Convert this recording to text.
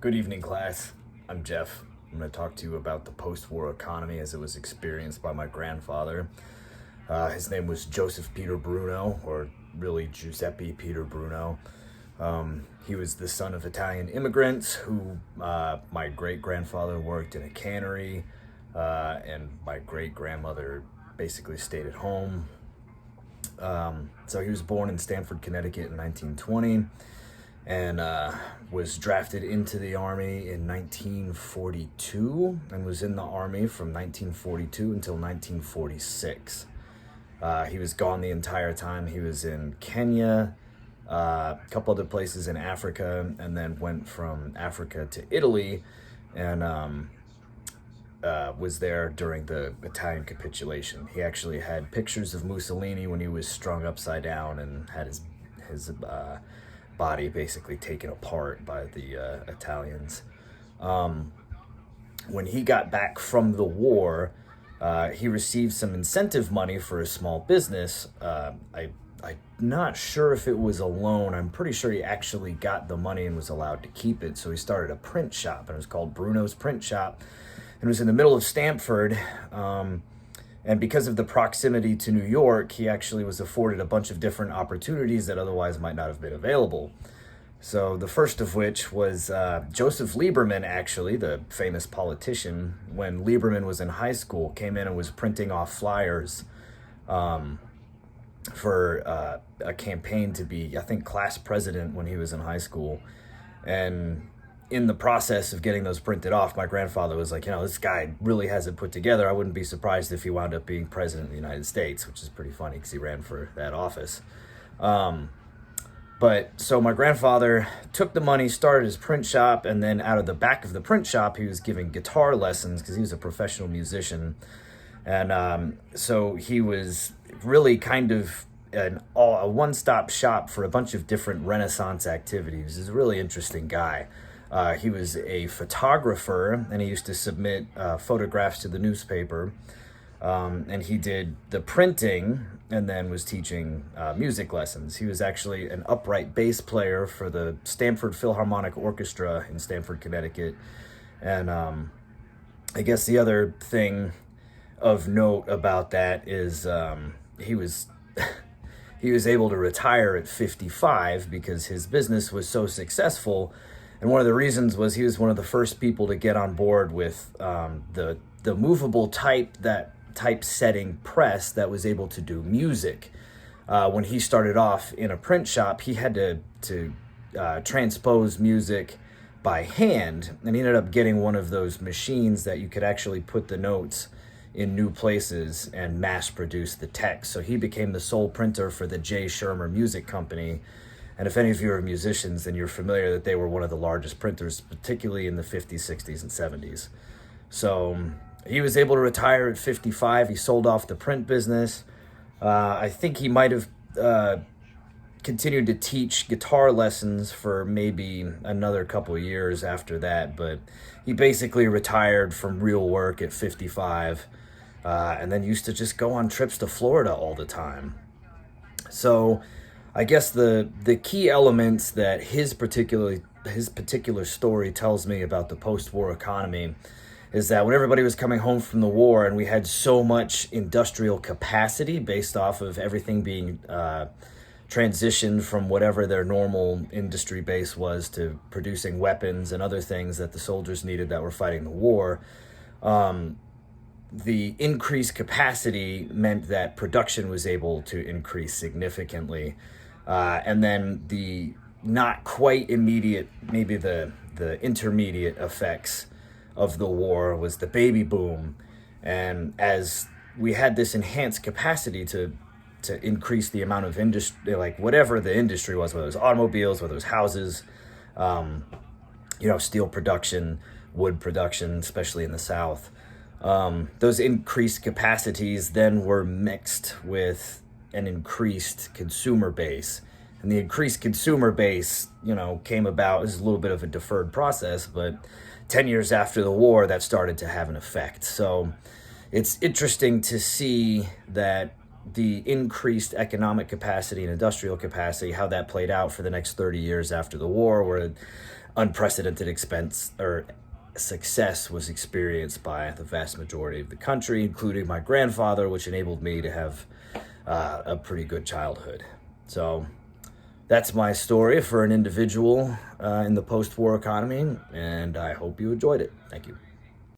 Good evening, class. I'm Jeff. I'm going to talk to you about the post-war economy as it was experienced by my grandfather. His name was Joseph Peter Bruno, or really Giuseppe Peter Bruno. He was the son of Italian immigrants who my great-grandfather worked in a cannery, and my great-grandmother basically stayed at home. So he was born in Stamford, Connecticut in 1920. And was drafted into the Army in 1942 and was in the Army from 1942 until 1946. He was gone the entire time. He was in Kenya, a couple other places in Africa, and then went from Africa to Italy and was there during the Italian capitulation. He actually had pictures of Mussolini when he was strung upside down and had his body basically taken apart by the Italians. When he got back from the war, he received some incentive money for a small business. I'm not sure if it was a loan. I'm pretty sure he actually got the money and was allowed to keep it. So he started a print shop, and it was called Bruno's Print Shop. And it was in the middle of Stamford. And because of the proximity to New York, he actually was afforded a bunch of different opportunities that otherwise might not have been available. So the first of which was Joseph Lieberman, actually, the famous politician, when Lieberman was in high school, came in and was printing off flyers for a campaign to be, I think, class president when he was in high school. And in the process of getting those printed off, my grandfather was like, this guy really has it put together. I wouldn't be surprised if he wound up being president of the United States, which is pretty funny because he ran for that office. But so my grandfather took the money, started his print shop, and then out of the back of the print shop, he was giving guitar lessons because he was a professional musician. And so he was really kind of a one-stop shop for a bunch of different Renaissance activities. He's a really interesting guy. He was a photographer, and he used to submit photographs to the newspaper. And he did the printing and then was teaching music lessons. He was actually an upright bass player for the Stamford Philharmonic Orchestra in Stamford, Connecticut. And I guess the other thing of note about that is he was he was able to retire at 55 because his business was so successful. And one of the reasons was he was one of the first people to get on board with the movable typesetting press that was able to do music. When he started off in a print shop, he had to transpose music by hand, and he ended up getting one of those machines that you could actually put the notes in new places and mass produce the text. So he became the sole printer for the J. Schirmer Music Company. And if any of you are musicians, then you're familiar that they were one of the largest printers, particularly in the 50s, 60s, and 70s. So he was able to retire at 55. He sold off the print business. I think he might have continued to teach guitar lessons for maybe another couple of years after that, but he basically retired from real work at 55, and then used to just go on trips to Florida all the time. So I guess the key elements that his particular story tells me about the post-war economy is that when everybody was coming home from the war and we had so much industrial capacity based off of everything being transitioned from whatever their normal industry base was to producing weapons and other things that the soldiers needed that were fighting the war, the increased capacity meant that production was able to increase significantly. And then the not quite immediate, maybe the intermediate effects of the war was the baby boom. And as we had this enhanced capacity to increase the amount of industry, like whatever the industry was, whether it was automobiles, whether it was houses, steel production, wood production, especially in the South, those increased capacities then were mixed with an increased consumer base. And the increased consumer base, came about as a little bit of a deferred process, but 10 years after the war, that started to have an effect. So it's interesting to see that the increased economic capacity and industrial capacity, how that played out for the next 30 years after the war, where unprecedented expense or success was experienced by the vast majority of the country, including my grandfather, which enabled me to have a pretty good childhood. So that's my story for an individual in the post-war economy, and I hope you enjoyed it. Thank you.